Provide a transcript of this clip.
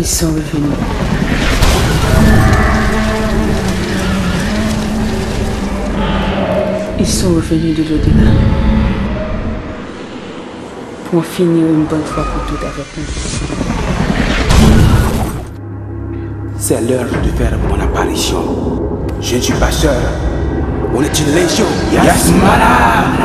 Ils sont revenus. Ils sont revenus de l'au-delà. Pour en finir une bonne fois pour toutes avec nous. C'est l'heure de faire mon apparition. Je ne suis pas seul. On est une légion. Yes, madame.